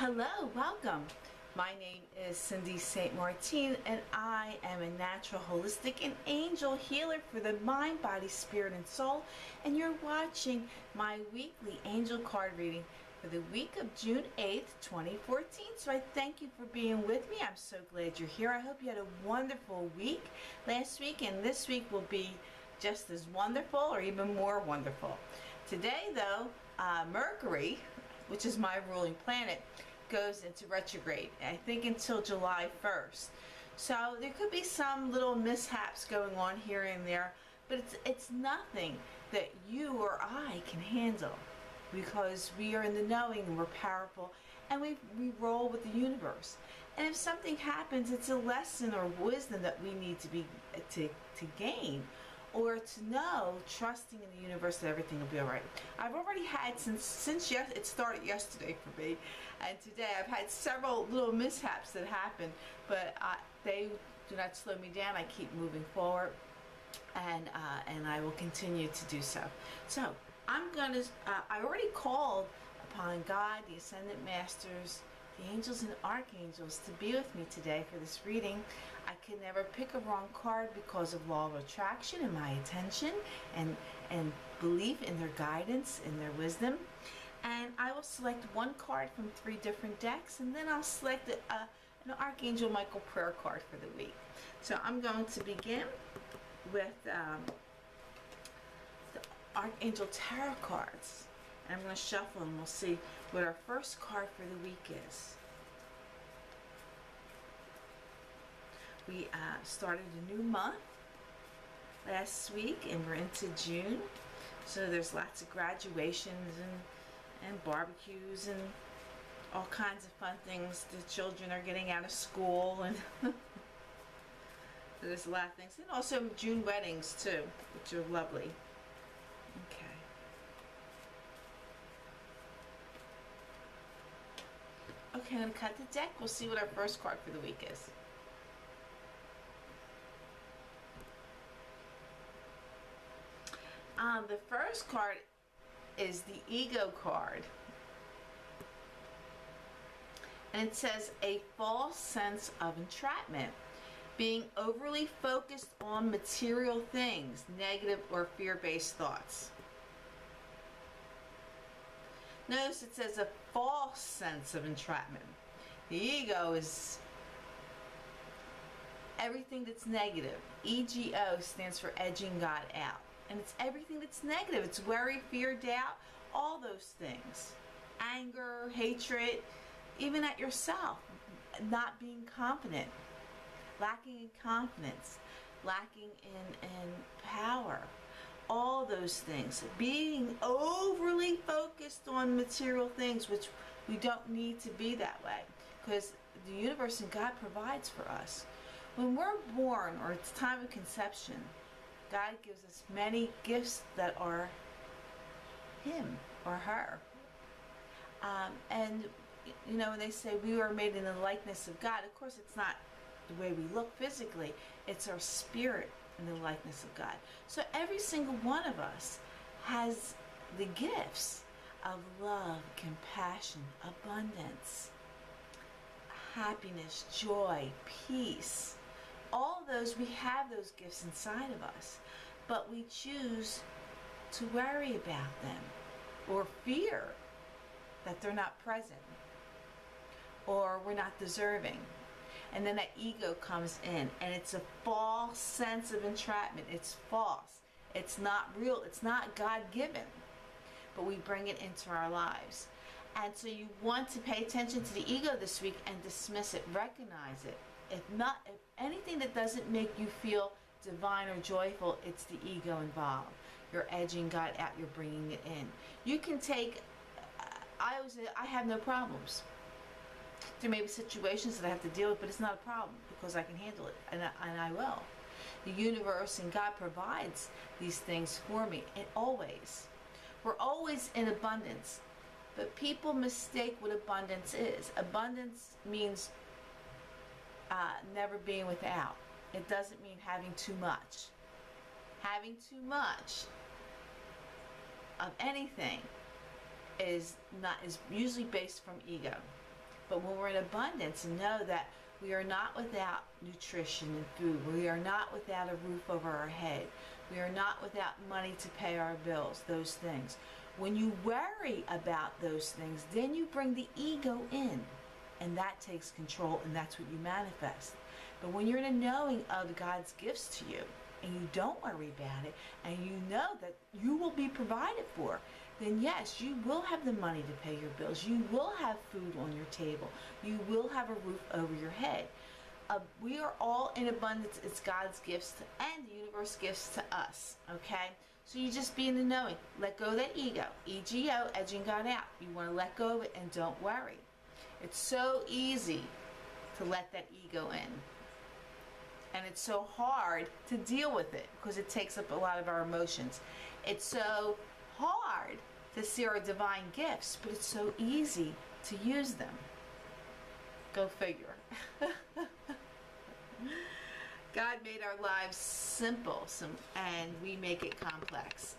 Hello, welcome. My name is Cindy St. Martine, and I am a natural, holistic, and angel healer for the mind, body, spirit, and soul. And you're watching my weekly angel card reading for the week of June 8th, 2014. So I thank you for being with me. I'm so glad you're here. I hope you had a wonderful week last week, and this week will be just as wonderful or even more wonderful. Today, though, Mercury, which is my ruling planet, goes into retrograde, I think until July 1st. So there could be some little mishaps going on here and there, but it's nothing that you or I can handle, because we are in the knowing and we're powerful, and we roll with the universe. And if something happens, it's a lesson or wisdom that we need to gain, or to know, trusting in the universe that everything will be all right. I've already had, since it started yesterday for me, and today I've had several little mishaps that happened, but they do not slow me down. I keep moving forward, and I will continue to do so. So I'm going to, I already called upon God, the Ascended Masters, the angels and archangels to be with me today for this reading. I can never pick a wrong card because of law of attraction and my attention and belief in their guidance and their wisdom. And I will select one card from 3 different decks, and then I'll select an Archangel Michael prayer card for the week. So I'm going to begin with the Archangel Tarot cards. And I'm going to shuffle and we'll see what our first card for the week is. We started a new month last week and we're into June. So there's lots of graduations and barbecues and all kinds of fun things. The children are getting out of school, and so there's a lot of things. And also June weddings too, which are lovely. Okay. Okay, I'm going to cut the deck. We'll see what our first card for the week is. The first card is the Ego card. And it says, a false sense of entrapment. Being overly focused on material things, negative or fear-based thoughts. Notice it says a false sense of entrapment. The ego is everything that's negative. EGO stands for edging God out. And it's everything that's negative. It's worry, fear, doubt, all those things. Anger, hatred, even at yourself. Not being confident. Lacking in confidence. Lacking in power. All those things, being overly focused on material things, which we don't need to be that way, because the universe and God provides for us. When we're born, or it's time of conception, God gives us many gifts that are Him or her. And you know, when they say we are made in the likeness of God, of course it's not the way we look physically, it's our spirit in the likeness of God. So every single one of us has the gifts of love, compassion, abundance, happiness, joy, peace. All those, we have those gifts inside of us, but we choose to worry about them or fear that they're not present or we're not deserving. And then that ego comes in, and it's a false sense of entrapment. It's false. It's not real. It's not God-given. But we bring it into our lives. And so you want to pay attention to the ego this week and dismiss it. Recognize it. If anything that doesn't make you feel divine or joyful, it's the ego involved. You're edging God out. You're bringing it in. You can take, I always say, I have no problems. There may be situations that I have to deal with, but it's not a problem because I can handle it, and I will. The universe and God provides these things for me, and always. We're always in abundance, but people mistake what abundance is. Abundance means never being without. It doesn't mean having too much. Having too much of anything is usually based from ego. But when we're in abundance, and know that we are not without nutrition and food. We are not without a roof over our head. We are not without money to pay our bills, those things. When you worry about those things, then you bring the ego in, and that takes control, and that's what you manifest. But when you're in a knowing of God's gifts to you, and you don't worry about it, and you know that you will be provided for, then yes, you will have the money to pay your bills. You will have food on your table. You will have a roof over your head. We are all in abundance. It's God's gifts and the universe gifts to us, okay? So you just be in the knowing. Let go of that ego. EGO, edging God out. You want to let go of it and don't worry. It's so easy to let that ego in. And it's so hard to deal with it because it takes up a lot of our emotions. It's so hard to see our divine gifts, but it's so easy to use them. Go figure. God made our lives simple, and we make it complex.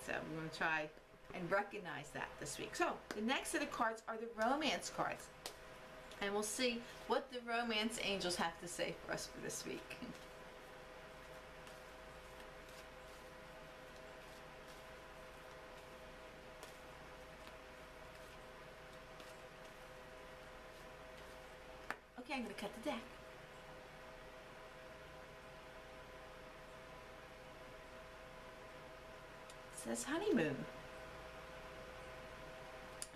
So we're going to try and recognize that this week. So the next set of cards are the romance cards. And we'll see what the romance angels have to say for us for this week. Okay, I'm going to cut the deck. It says honeymoon.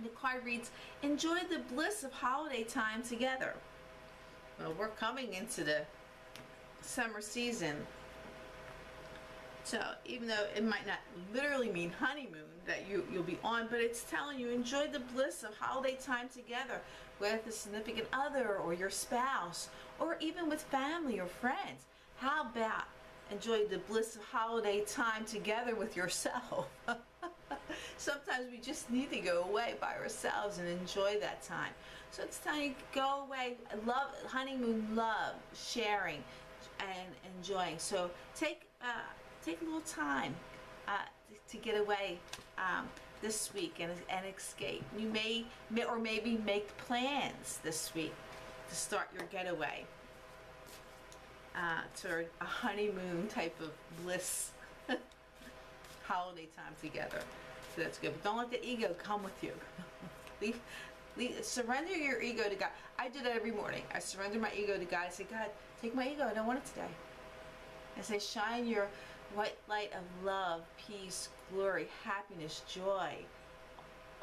The card reads, enjoy the bliss of holiday time together. Well, we're coming into the summer season. So even though it might not literally mean honeymoon that you'll be on, but it's telling you enjoy the bliss of holiday time together with a significant other or your spouse or even with family or friends. How about enjoy the bliss of holiday time together with yourself? Sometimes we just need to go away by ourselves and enjoy that time. So it's time to go away. Love, honeymoon, love, sharing, and enjoying. So take a little time to get away this week and escape. You may or maybe make plans this week to start your getaway to a honeymoon type of bliss holiday time together. So that's good. But don't let the ego come with you. Surrender your ego to God. I do that every morning. I surrender my ego to God. I say, God, take my ego. I don't want it today. I say, shine your white light of love, peace, glory, happiness, joy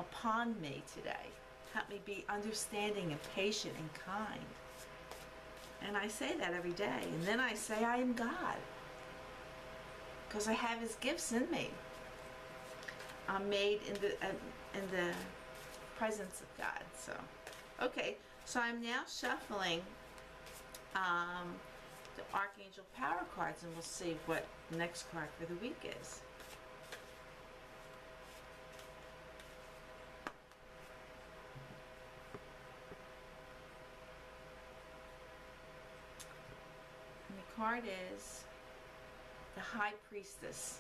upon me today. Help me be understanding and patient and kind. And I say that every day. And then I say, I am God. Because I have His gifts in me. I'm made in the presence of God. So, okay. So I'm now shuffling the Archangel Power cards, and we'll see what the next card for the week is. And the card is the High Priestess.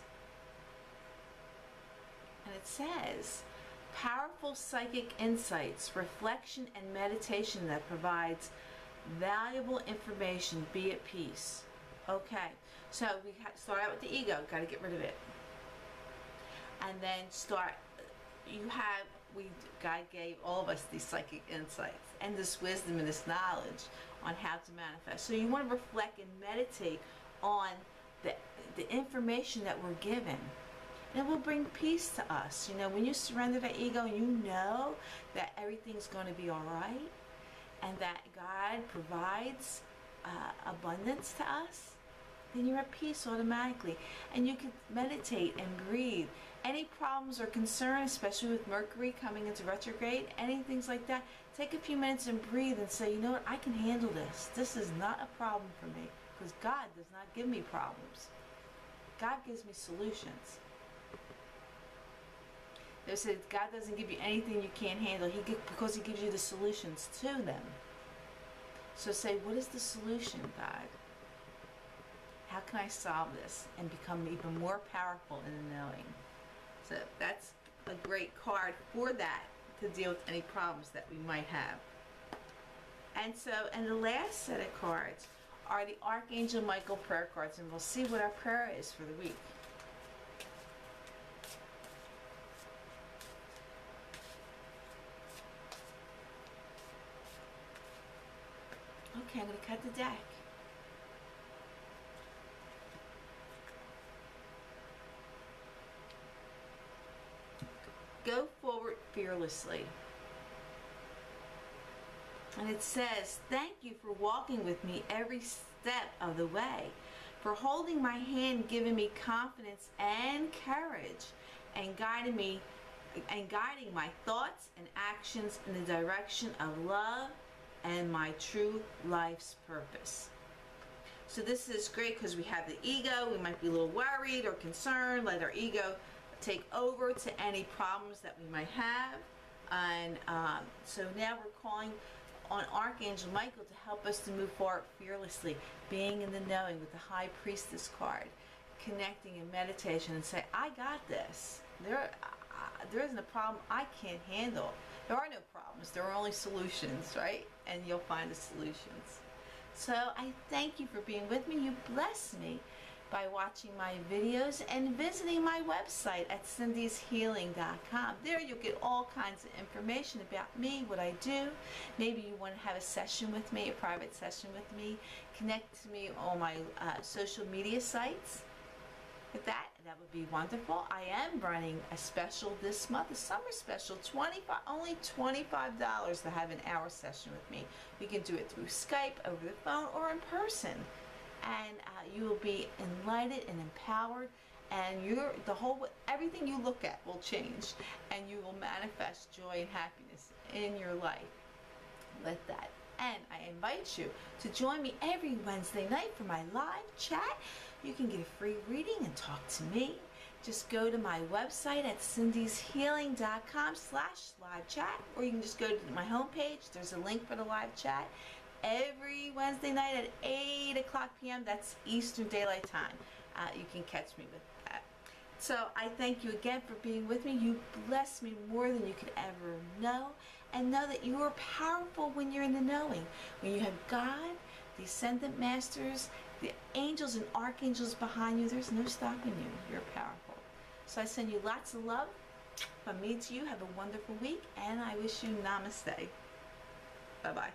And it says, powerful psychic insights, reflection, and meditation that provides valuable information. Be at peace. Okay, so we start out with the ego. Got to get rid of it. And then God gave all of us these psychic insights and this wisdom and this knowledge on how to manifest. So you want to reflect and meditate on the information that we're given. And it will bring peace to us. You know, when you surrender the ego, you know that everything's going to be all right and that God provides abundance to us, then you're at peace automatically. And you can meditate and breathe. Any problems or concerns, especially with Mercury coming into retrograde, any things like that, take a few minutes and breathe and say, you know what, I can handle this. This is not a problem for me because God does not give me problems. God gives me solutions. They said God doesn't give you anything you can't handle because He gives you the solutions to them. So say, what is the solution, God? How can I solve this and become even more powerful in the knowing? So that's a great card for that, to deal with any problems that we might have. And the last set of cards are the Archangel Michael prayer cards, and we'll see what our prayer is for the week. Okay, I'm going to cut the deck. Go forward fearlessly. And it says, thank you for walking with me every step of the way, for holding my hand, giving me confidence and courage, and guiding my thoughts and actions in the direction of love and my true life's purpose. So this is great because we have the ego. We might be a little worried or concerned. Let our ego take over to any problems that we might have. And so now we're calling on Archangel Michael to help us to move forward fearlessly, being in the knowing with the High Priestess card, connecting in meditation and say, I got this. There isn't a problem I can't handle. There are no problems. There are only solutions, right? And you'll find the solutions. So I thank you for being with me. You bless me by watching my videos and visiting my website at cindyshealing.com. There you'll get all kinds of information about me, what I do. Maybe you want to have a session with me, a private session with me. Connect to me on my social media sites. With that would be wonderful. I am running a special this month, a summer special, only $25 to have an hour session with me. We can do it through Skype, over the phone, or in person. And you will be enlightened and empowered, and everything you look at will change, and you will manifest joy and happiness in your life with that. And I invite you to join me every Wednesday night for my live chat. You can get a free reading and talk to me. Just go to my website at cindyshealing.com/live chat, or you can just go to my homepage. There's a link for the live chat every Wednesday night at 8 o'clock p.m. That's Eastern Daylight Time. You can catch me with that. So I thank you again for being with me. You bless me more than you could ever know. And know that you are powerful when you're in the knowing. When you have God, the Ascendant Masters, the angels and archangels behind you, there's no stopping you. You're powerful. So I send you lots of love. From me to you, have a wonderful week, and I wish you namaste. Bye-bye.